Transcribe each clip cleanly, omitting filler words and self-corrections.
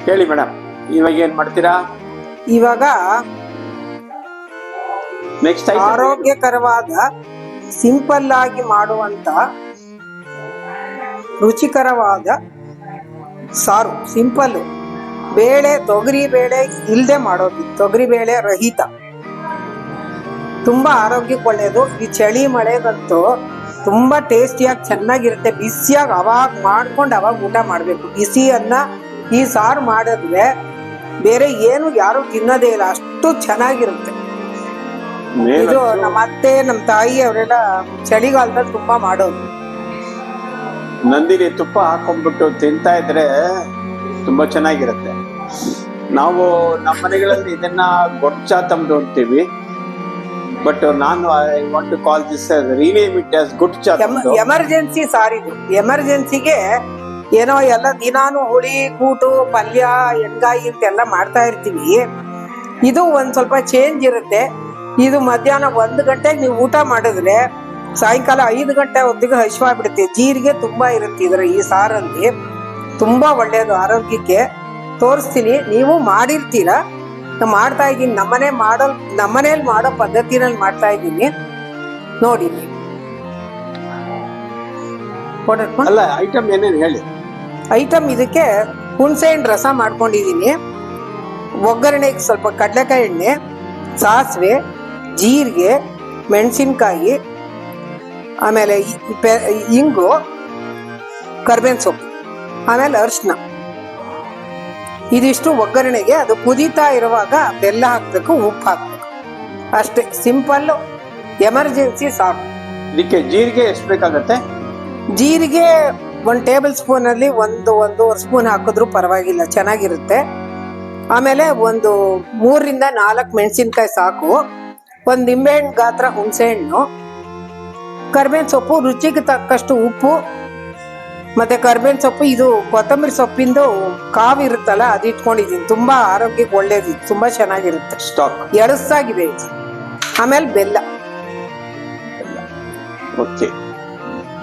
ಹೇಳಿ ಮೇಡಮ್, ಇವಾಗ ಏನ್ ಮಾಡ್ತೀರಾ? ಇವಾಗ ನೆಕ್ಸ್ಟ್ ಆರೋಗ್ಯಕರವಾದ ಸಿಂಪಲ್ ಆಗಿ ಮಾಡುವಂತ ರುಚಿಕರವಾದ ಸಾರು. ಸಿಂಪಲ್ ಬೇಳೆ, ತೊಗರಿ ಬೇಳೆ ಇಲ್ಲದೆ ಮಾಡೋದು, ತೊಗರಿ ಬೇಳೆ ರಹಿತ. ತುಂಬಾ ಆರೋಗ್ಯಕ್ಕೆ ಒಳ್ಳೆಯದು. ಈ ಚಳಿ ಮಳೆಗಂತೂ ತುಂಬಾ ಟೇಸ್ಟಿಯಾಗಿ ಚೆನ್ನಾಗಿರುತ್ತೆ. ಬಿಸಿಯಾಗಿ ಅವಾಗ ಮಾಡ್ಕೊಂಡು ಅವಾಗ ಊಟ ಮಾಡಬೇಕು. ಬಿಸಿ ಅನ್ನ ಈ ಸಾರು ಮಾಡಿದ್ರೆ ಬೇರೆ ಏನು ಯಾರು ತಿನ್ನೋದೇ ಇಲ್ಲ, ಅಷ್ಟು ಚೆನ್ನಾಗಿರುತ್ತೆ. ಇದು ನಮ್ಮ ಅತ್ತೆ, ನಮ್ಮ ತಾಯಿ ಅವರೆಲ್ಲ ಚಳಿಗಾಲದಲ್ಲಿ ತುಂಬಾ ಮಾಡೋದು. ನಂದಿನಿ ತುಪ್ಪ ಹಾಕೊಂಡ್ಬಿಟ್ಟು ತಿಂತಾ ಇದ್ರೆ ತುಂಬಾ ಚೆನ್ನಾಗಿರುತ್ತೆ. ನಾವು ನಮ್ಮ ಮನೆಗಳಲ್ಲಿ ಇದನ್ನ ಗೊಡ್ಚ ತಂದು ಅಂತೀವಿ, ಬಟ್ ನಾನು I want to call this rename it as ಗುಡ್ಚ. ಎಮರ್ಜೆನ್ಸಿ ಸಾರಿದು. ಎಮರ್ಜೆನ್ಸಿಗೆ ಏನೋ ಎಲ್ಲ ದಿನಾನು ಹುಳಿ ಕೂಟು ಪಲ್ಯ ಎಣ್ಗಾಯಿ ಅಂತೆಲ್ಲ ಮಾಡ್ತಾ ಇರ್ತೀವಿ. ಇದು ಒಂದ್ ಸ್ವಲ್ಪ ಚೇಂಜ್ ಇರುತ್ತೆ. ಇದು ಮಧ್ಯಾಹ್ನ 1 ಗಂಟೆಗೆ ನೀವು ಊಟ ಮಾಡಿದ್ರೆ ಸಾಯಂಕಾಲ 5 ಗಂಟೆ ಹೊತ್ತಿಗೆ ಹಸಿವಾಗ್ಬಿಡುತ್ತೆ. ಜೀರಿಗೆ ತುಂಬಾ ಇರುತ್ತೆ ಈ ಸಾರಲ್ಲಿ. ತುಂಬಾ ಒಳ್ಳೇದು ಆರೋಗ್ಯಕ್ಕೆ. ತೋರಿಸ್ತೀನಿ, ನೀವು ಮಾಡಿರ್ತೀರಾ. ಮಾಡ್ತಾ ಇದ್ದೀನಿ, ನಮ್ಮನೇಲಿ ಮಾಡೋ ಪದ್ಧತಿನಲ್ಲಿ ಮಾಡ್ತಾ ಇದ್ದೀನಿ, ನೋಡಿ ನೀವು. ಅಲ್ಲ, ಐಟಮ್ ಏನೇನು ಹೇಳಿ. ಐಟಮ್ ಇದಕ್ಕೆ ಹುಣಸೆ ಹಣ್ಣು ರಸ ಮಾಡ್ಕೊಂಡಿದ್ದೀನಿ. ಒಗ್ಗರಣೆಗೆ ಸ್ವಲ್ಪ ಕಡಲೆಕಾಯಿ ಎಣ್ಣೆ, ಸಾಸಿವೆ, ಜೀರಿಗೆ, ಮೆಣಸಿನ್ಕಾಯಿ, ಆಮೇಲೆ ಇಂಗು, ಕರ್ಬೇವಿನ ಸೊಪ್ಪು, ಆಮೇಲೆ ಅರಿಶಿನ. ಇದಿಷ್ಟು ಒಗ್ಗರಣೆಗೆ. ಅದು ಕುದೀತಾ ಇರುವಾಗ ಬೆಲ್ಲ ಹಾಕ್ಬೇಕು, ಉಪ್ಪು ಹಾಕ್ಬೇಕು, ಅಷ್ಟೇ. ಸಿಂಪಲ್ ಎಮರ್ಜೆನ್ಸಿ ಸಾಕು. ಇದಕ್ಕೆ ಜೀರಿಗೆ ಎಷ್ಟು ಬೇಕಾಗತ್ತೆ? ಜೀರಿಗೆ 1 ಟೇಬಲ್ ಸ್ಪೂನ್ ಅಲ್ಲಿ ಒಂದೂವರೆ ಸ್ಪೂನ್ ಹಾಕಿದ್ರು ಪರವಾಗಿಲ್ಲ, ಚೆನ್ನಾಗಿರುತ್ತೆ. ಆಮೇಲೆ 3 ರಿಂದ 4 ಮೆಣಸಿನ್ಕಾಯಿ ಸಾಕು. 1 ನಿಂಬೆಹಣ್ಣು ಗಾತ್ರ ಹುಣಸೆ ಹಣ್ಣು, ಕರ್ಬೇವಿನ ಸೊಪ್ಪು, ರುಚಿಗೆ ತಕ್ಕಷ್ಟು ಉಪ್ಪು, ಮತ್ತೆ ಕರ್ಬೇವಿನ ಸೊಪ್ಪು. ಇದು ಕೊತ್ತಂಬರಿ ಸೊಪ್ಪಿಂದು ಕಾವು ಇರುತ್ತಲ್ಲ, ಅದು ಇಟ್ಕೊಂಡಿದ್ದೀನಿ. ತುಂಬಾ ಆರೋಗ್ಯಕ್ಕೆ ಒಳ್ಳೇದು, ತುಂಬಾ ಚೆನ್ನಾಗಿರುತ್ತೆ. ಸ್ಟಾಕ್ ಎಳಸಾಗಿದೆ. ಆಮೇಲೆ ಬೆಲ್ಲ. ಓಕೆ,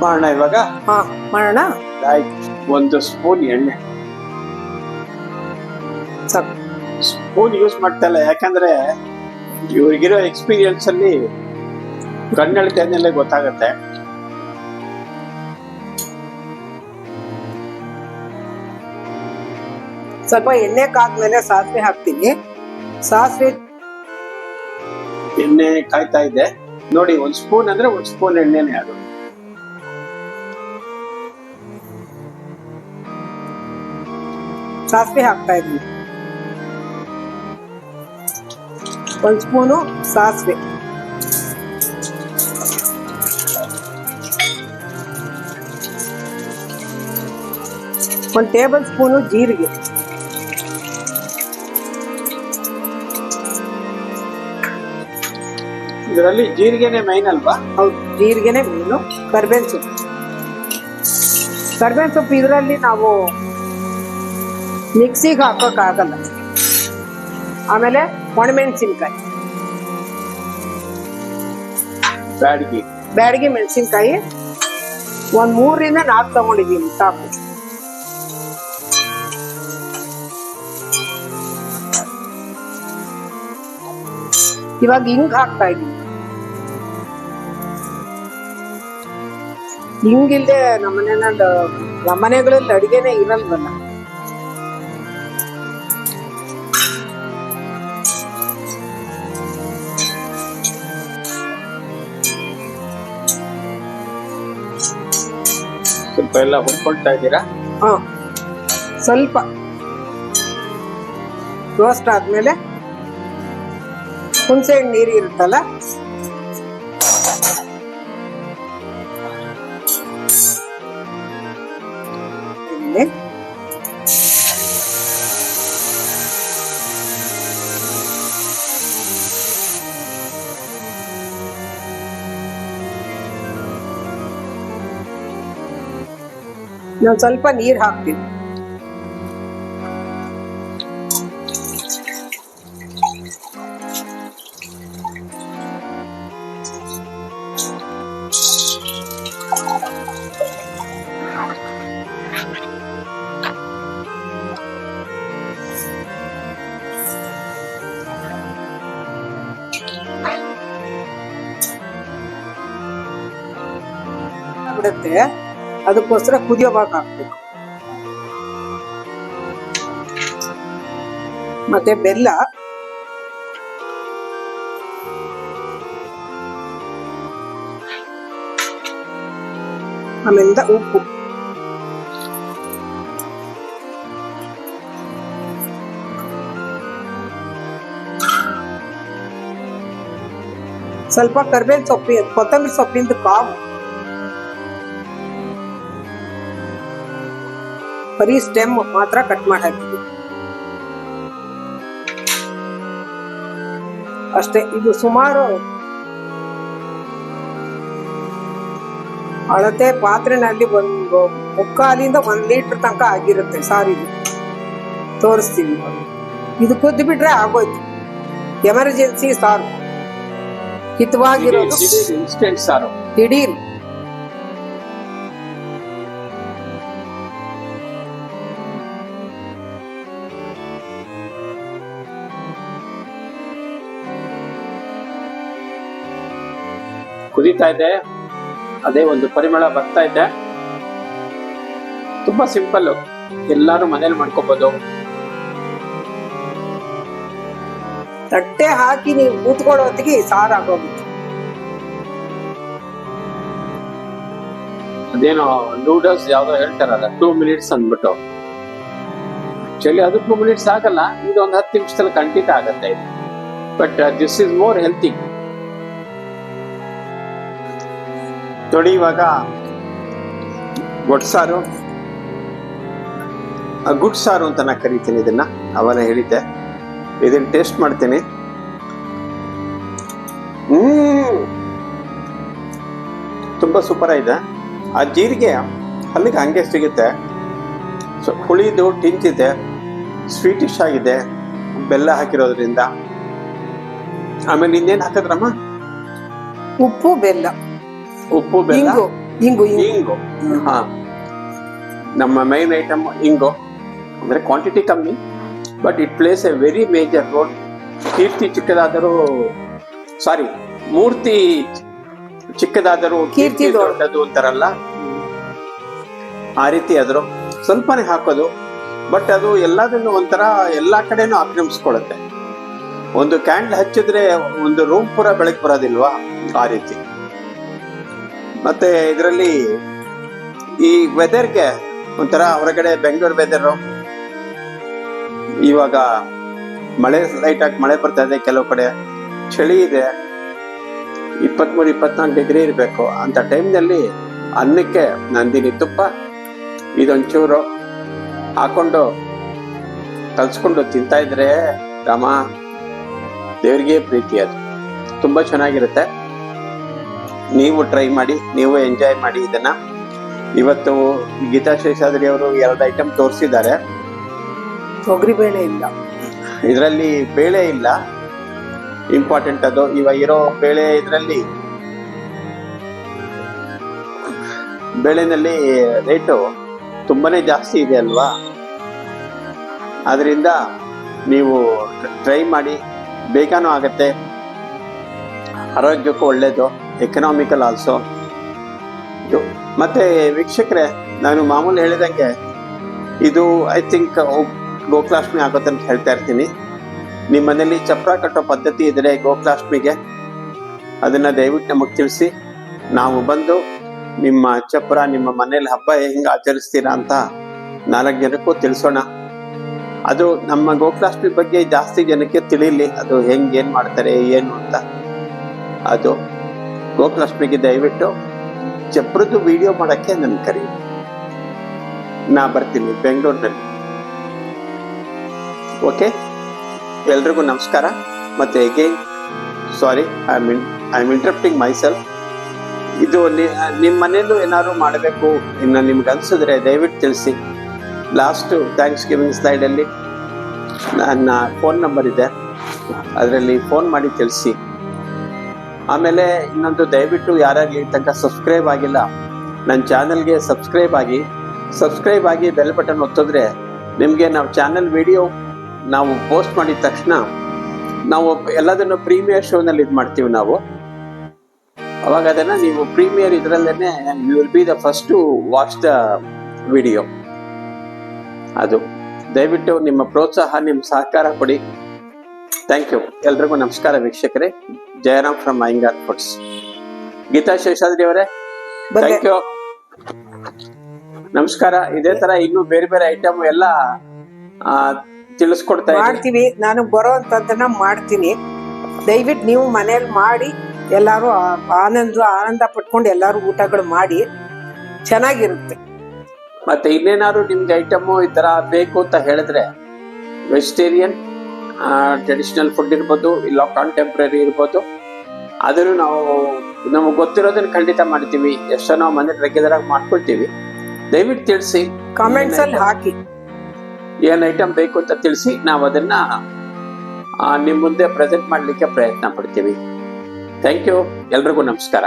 ಮಾಡೋಣ ಇವಾಗ. ಮಾಡೋಣ. 1 ಸ್ಪೂನ್ ಎಣ್ಣೆ. ಸ್ಪೂನ್ ಯೂಸ್ ಮಾಡ್ತಾ ಇಲ್ಲ, ಯಾಕಂದ್ರೆ ಇವ್ರಿಗಿರೋ ಎಕ್ಸ್ಪೀರಿಯನ್ಸ್ ಅಲ್ಲಿ ಕಣ್ಣಳಿಕೆಯಲ್ಲೇ ಗೊತ್ತಾಗತ್ತೆ. ಸ್ವಲ್ಪ ಎಣ್ಣೆ ಕಾದ್ಮೇಲೆ ಸಾಸಿವೆ ಹಾಕ್ತೀನಿ. ಎಣ್ಣೆ ಕಾಯ್ತಾ ಇದೆ ನೋಡಿ. 1 ಸ್ಪೂನ್ ಅಂದ್ರೆ 1 ಸ್ಪೂನ್ ಎಣ್ಣೆನೆ ಅದು. ಸಾಸಿವೆ ಹಾಕ್ತಾ ಇದ್ದೀನಿ. 1 ಸ್ಪೂನು ಸಾಸಿವೆ, 1 ಟೇಬಲ್ ಸ್ಪೂನು ಜೀರಿಗೆ, ಇದರಲ್ಲಿ ಜೀರಿಗೆನೆ ಮೈನ್ ಅಲ್ವಾ? ಹೌದು, ಜೀರಿಗೆನೆ ಮೇನು. ಕರ್ಬೇವಿನ ಸೊಪ್ಪು ಇದರಲ್ಲಿ ನಾವು ಮಿಕ್ಸಿಗೆ ಹಾಕೋಕ್ಕಾಗಲ್ಲ. ಆಮೇಲೆ ಒಣಮೆಣಸಿನ್ಕಾಯಿ, ಬ್ಯಾಡಗಿ ಮೆಣಸಿನ್ಕಾಯಿ 3 ರಿಂದ 4 ತಗೊಂಡಿದ್ದೀನಿ, ಸಾಕು. ಇವಾಗ ಹಿಂಗ್ ಹಾಕ್ತಾ ಇದ್ದೀನಿ. ಹಿಂಗಿಲ್ದೆ ನಮ್ಮನೆಗಳಲ್ಲಿ ಅಡಿಗೆನೆ ಇರಲ್ವಲ್ಲ. ಸ್ವಲ್ಪ ಎಲ್ಲ ಹುರ್ಕೊಳ್ತಾ ಇದ್ದೀರಾ? ಸ್ವಲ್ಪ ರೋಸ್ಟ್ ಆದ್ಮೇಲೆ ಹುಣಸೆ ಹಣ್ಣು ನೀರು ಇರುತ್ತಲ್ಲ, ನಾವು ಸ್ವಲ್ಪ ನೀರು ಹಾಕ್ತೀವಿ. ಆಗ್ಬಿಡುತ್ತೆ. ಅದಕ್ಕೋಸ್ಕರ ಕುದಿಯೋವಾಗ ಹಾಕ್ಬೇಕು. ಮತ್ತೆ ಬೆಲ್ಲ, ಆಮೇಲಿಂದ ಉಪ್ಪು, ಸ್ವಲ್ಪ ಕರಿಬೇವಿನ ಕೊತ್ತಂಬರಿ ಸೊಪ್ಪಿಂದ ಕಾವು, ಬರೀ ಸ್ಟೆಮ್ ಮಾತ್ರ ಕಟ್ ಮಾಡಿ ಹಾಕಿದ್ವಿ ಅಷ್ಟೇ. ಇದು ಸುಮಾರು ಅಳತೆ ಪಾತ್ರೆನಲ್ಲಿ ಒಂದು 3/4 ಲೀಟರ್ ತನಕ ಆಗಿರುತ್ತೆ ಸಾರಿಗೆ. ತೋರಿಸ್ತೀವಿ. ಇದು ಕುದ್ದು ಬಿಟ್ರೆ ಆಗೋಯ್ತು. ಎಮರ್ಜೆನ್ಸಿ ಸಾರು, ಹಿತವಾಗಿರೋದು, ಇನ್ಸ್ಟೆಂಟ್ ಸಾರು. ದಿಢೀರ್. ಕುದೀತಾ ಇದೆ, ಅದೇ ಒಂದು ಪರಿಮಳ ಬರ್ತಾ ಇದೆ. ತುಂಬಾ ಸಿಂಪಲ್, ಎಲ್ಲಾರು ಮನೇಲಿ ಮಾಡ್ಕೋಬಹುದು. ತಟ್ಟೆ ಹಾಕಿ ನೀವು ಕೂತ್ಕೊಳ್ಳೋ ಹೊತ್ತಿಗೆ ಸಾರು ಆಗೋಗುತ್ತೆ. ಅದೇನೋ ನೂಡಲ್ಸ್ ಯಾವ್ದೋ ಹೇಳ್ತಾರಲ್ಲ 2 ಮಿನಿಟ್ಸ್ ಅಂದ್ಬಿಟ್ಟು, ಆಕ್ಚುಲಿ ಅದು 2 ಮಿನಿಟ್ಸ್ ಆಗಲ್ಲ, ಇದು ಒಂದು 10 ನಿಮಿಷದಲ್ಲಿ ಖಂಡಿತ ಆಗತ್ತೆ ಇದು. But this is more healthy. ನೋಡಿ, ಇವಾಗ ಗೊಡ್ಸಾರು, ಗುಡ್ ಸಾರು ಅಂತ ನಾ ಕರಿತೀನಿ ಇದನ್ನ. ಅವನ ಹೇಳಿದ್ದೆ, ಇದನ್ನ ಟೇಸ್ಟ್ ಮಾಡ್ತೀನಿ. ತುಂಬಾ ಸೂಪರ್ ಆಗಿದೆ. ಆ ಜೀರಿಗೆ ಅಲ್ಲಿಗೆ ಹಂಗೆ ಸಿಗುತ್ತೆ. ಸೊ ಹುಳಿದು ಟಿಂಚಿದೆ, ಸ್ವೀಟಿಶ್ ಆಗಿದೆ ಬೆಲ್ಲ ಹಾಕಿರೋದ್ರಿಂದ. ಆಮೇಲೆ ಇನ್ನೇನ್ ಹಾಕಿದ್ರಮ್ಮ? ಉಪ್ಪು, ಬೆಲ್ಲ, ಉಪ್ಪು, ಬೆಲ್ಲ, ಇಂಗು. ಹಾ, ನಮ್ಮ ಮೈನ್ ಐಟಮ್ ಇಂಗು. ಅಂದ್ರೆ ಕ್ವಾಂಟಿಟಿ ಕಮ್ಮಿ, but it plays a very major role. ಕೀರ್ತಿ ಚಿಕ್ಕದಾದರೂ, ಸಾರಿ, ಮೂರ್ತಿ ಚಿಕ್ಕದಾದರೂ ಕೀರ್ತಿ ದೊಡ್ಡದು ಅಂತಾರಲ್ಲ, ಆ ರೀತಿ ಆದ್ರು ಸ್ವಲ್ಪನೇ ಹಾಕೋದು. ಬಟ್ ಅದು ಎಲ್ಲದನ್ನು ಒಂಥರ ಎಲ್ಲಾ ಕಡೆನೂ ಆಕ್ರಮಿಸ್ಕೊಳ್ಳುತ್ತೆ. ಒಂದು ಕ್ಯಾಂಡಲ್ ಹಚ್ಚಿದ್ರೆ ಒಂದು ರೂಮ್ ಪೂರ ಬೆಳಕು ಬರೋದಿಲ್ವಾ, ಆ ರೀತಿ. ಮತ್ತೆ ಇದರಲ್ಲಿ ಈ ವೆದರ್ಗೆ ಒಂಥರ ಹೊರಗಡೆ ಬೆಂಗಳೂರು ವೆದರ್, ಇವಾಗ ಮಳೆ ಲೈಟ್ ಆಗಿ ಮಳೆ ಬರ್ತಾ ಇದೆ, ಕೆಲವು ಕಡೆ ಚಳಿ ಇದೆ, 23-24 ಡಿಗ್ರಿ ಇರಬೇಕು ಅಂತ ಟೈಮ್ನಲ್ಲಿ ಅನ್ನಕ್ಕೆ ನಂದಿನಿ ತುಪ್ಪ ಇದೊಂಚೂರು ಹಾಕೊಂಡು ಕಲ್ಸ್ಕೊಂಡು ತಿಂತಾ ಇದ್ರೆ ರಾಮ, ದೇವ್ರಿಗೆ ಪ್ರೀತಿ. ಅದು ತುಂಬಾ ಚೆನ್ನಾಗಿರುತ್ತೆ. ನೀವು ಟ್ರೈ ಮಾಡಿ, ನೀವು ಎಂಜಾಯ್ ಮಾಡಿ ಇದನ್ನ. ಇವತ್ತು ಗೀತಾ ಶೇಷಾದ್ರಿ ಅವರು 2 ಐಟಮ್ ತೋರಿಸಿದ್ದಾರೆ. ತೊಗರಿ ಬೇಳೆ ಇಲ್ಲ ಇದರಲ್ಲಿ, ಬೇಳೆ ಇಲ್ಲ, ಇಂಪಾರ್ಟೆಂಟ್ ಅದು. ಇವಾಗ ಇರೋ ಬೇಳೆ ಇದರಲ್ಲಿ ಬೇಳೆನಲ್ಲಿ ರೇಟು ತುಂಬಾನೇ ಜಾಸ್ತಿ ಇದೆ ಅಲ್ವಾ. ಆದ್ರಿಂದ ನೀವು ಟ್ರೈ ಮಾಡಿ, ಬೇಗನೂ ಆಗತ್ತೆ, ಆರೋಗ್ಯಕ್ಕೂ ಒಳ್ಳೇದು, ಎಕನಾಮಿಕಲ್ ಆಲ್ಸೋ ಇದು. ಮತ್ತೆ ವೀಕ್ಷಕರೇ, ನಾನು ಮಾಮೂಲಿ ಹೇಳಿದಂಗೆ ಇದು ಐ ಥಿಂಕ್ ಗೋಕುಲಾಷ್ಟಮಿ ಆಗುತ್ತೆ ಅಂತ ಹೇಳ್ತಾ ಇರ್ತೀನಿ. ನಿಮ್ಮ ಮನೇಲಿ ಚಪ್ರ ಕಟ್ಟೋ ಪದ್ಧತಿ ಇದ್ರೆ ಗೋಕುಲಾಷ್ಟಮಿಗೆ ಅದನ್ನ ದಯವಿಟ್ಟು ನಮಗೆ ತಿಳಿಸಿ. ನಾವು ಬಂದು ನಿಮ್ಮ ಚಪ್ರ, ನಿಮ್ಮ ಮನೇಲಿ ಹಬ್ಬ ಹೆಂಗೆ ಆಚರಿಸ್ತೀರಾ ಅಂತ 4 ಜನಕ್ಕೂ ತಿಳಿಸೋಣ. ಅದು ನಮ್ಮ ಗೋಕುಲಾಷ್ಟಮಿ ಬಗ್ಗೆ ಜಾಸ್ತಿ ಜನಕ್ಕೆ ತಿಳಿಲಿ, ಅದು ಏನ್ ಮಾಡ್ತಾರೆ ಏನು ಅಂತ. ಅದು ಗೋಕುಲಾಷ್ಟಮಿಗೆ ದಯವಿಟ್ಟು ಚಪ್ರದ್ದು ವಿಡಿಯೋ ಮಾಡಕ್ಕೆ ನನ್ ಕರಿ, ನಾ ಬರ್ತೀನಿ ಬೆಂಗಳೂರಿನಲ್ಲಿ. ಓಕೆ, ಎಲ್ರಿಗೂ ನಮಸ್ಕಾರ. ಮತ್ತೆ again sorry, I am interrupting myself. ಇದು ನಿಮ್ಮ ಮನೇಲೂ ಏನಾದ್ರು ಮಾಡಬೇಕು ಇನ್ನು ನಿಮ್ಗೆ ಅನ್ಸಿದ್ರೆ ದಯವಿಟ್ಟು ತಿಳಿಸಿ. ಲಾಸ್ಟ್ ಥ್ಯಾಂಕ್ಸ್ ಗಿವಿಂಗ್ ಸ್ಲೈಡಲ್ಲಿ ನನ್ನ ಫೋನ್ ನಂಬರ್ ಇದೆ, ಅದರಲ್ಲಿ ಫೋನ್ ಮಾಡಿ ತಿಳಿಸಿ. ಆಮೇಲೆ ಇನ್ನೊಂದು, ದಯವಿಟ್ಟು ಯಾರಾಗಲಿ ತನಕ ಸಬ್ಸ್ಕ್ರೈಬ್ ಆಗಿಲ್ಲ ನನ್ನ ಚಾನಲ್ಗೆ ಸಬ್ಸ್ಕ್ರೈಬ್ ಆಗಿ ಬೆಲ್ ಬಟನ್ ಒತ್ತಿದ್ರೆ ನಿಮಗೆ ನಾವು ಚಾನಲ್ ವಿಡಿಯೋ ನಾವು ಪೋಸ್ಟ್ ಮಾಡಿದ ತಕ್ಷಣ ನಾವು ಎಲ್ಲದನ್ನು ಪ್ರೀಮಿಯರ್ ಶೋನಲ್ಲಿ ಇದು ಮಾಡ್ತೀವಿ ನಾವು. ಅವಾಗ ಅದನ್ನ ನೀವು ಪ್ರೀಮಿಯರ್ ಇದರಲ್ಲೇನೆ you will be the first to watch the video. ಅದು ದಯವಿಟ್ಟು ನಿಮ್ಮ ಪ್ರೋತ್ಸಾಹ, ನಿಮ್ಮ ಸಹಕಾರ ಕೊಡಿ. Thank you. ಎಲ್ರಿಗೂ ನಮಸ್ಕಾರ ವೀಕ್ಷಕರೇ. Jayaram from Iyengar foods. ಗೀತಾ ಶೇಷಾದ್ರಿ ಅವರೇ, ಬಂದೆ. ಥ್ಯಾಂಕ್ ಯು, ನಮಸ್ಕಾರ. ಇದೇ ತರ ಇನ್ನು ಬೇರೆ ಬೇರೆ ಐಟಮ್ ಎಲ್ಲ ತಿಳಿಸ್ಕೊಡ್ತಾ ಇದ್ದೀನಿ. ಮಾಡ್ತೀವಿ, ನಾನು ಬರೋ ಅಂತದನ್ನ ಮಾಡ್ತೀನಿ. ದಯವಿಟ್ಟು ನೀವು ಮನೇಲಿ ಮಾಡಿ ಎಲ್ಲಾರು ಆನಂದ ಪಟ್ಕೊಂಡು ಎಲ್ಲಾರು ಊಟಗಳು ಮಾಡಿ, ಚೆನ್ನಾಗಿರುತ್ತೆ. ಮತ್ತೆ ಇನ್ನೇನಾದ್ರು ನಿಮ್ಗೆ ಐಟಮ್ ಈ ತರ ಬೇಕು ಅಂತ ಹೇಳಿದ್ರೆ, ವೆಜಿಟೇರಿಯನ್ ಟ್ರೆಡಿಷನಲ್ ಫುಡ್ ಇರ್ಬೋದು, ಇಲ್ಲ ಕಾಂಟೆಂಪ್ರರಿ ಇರ್ಬೋದು, ಅದನ್ನು ನಾವು ನಮಗೆ ಗೊತ್ತಿರೋದನ್ನ ಖಂಡಿತ ಮಾಡ್ತೀವಿ. ಎಷ್ಟೋ ನಾವು ಮನೆ ರೆಗ್ಯುಲರ್ ಆಗಿ ಮಾಡ್ಕೊಳ್ತೀವಿ. ದಯವಿಟ್ಟು ತಿಳಿಸಿ, ಕಾಮೆಂಟ್ಸ್ ಅಲ್ಲಿ ಹಾಕಿ, ಏನ್ ಐಟಮ್ ಬೇಕು ಅಂತ ತಿಳಿಸಿ, ನಾವು ಅದನ್ನ ನಿಮ್ ಮುಂದೆ ಪ್ರೆಸೆಂಟ್ ಮಾಡ್ಲಿಕ್ಕೆ ಪ್ರಯತ್ನ ಪಡ್ತೀವಿ. Thank you. ಎಲ್ರಿಗೂ ನಮಸ್ಕಾರ.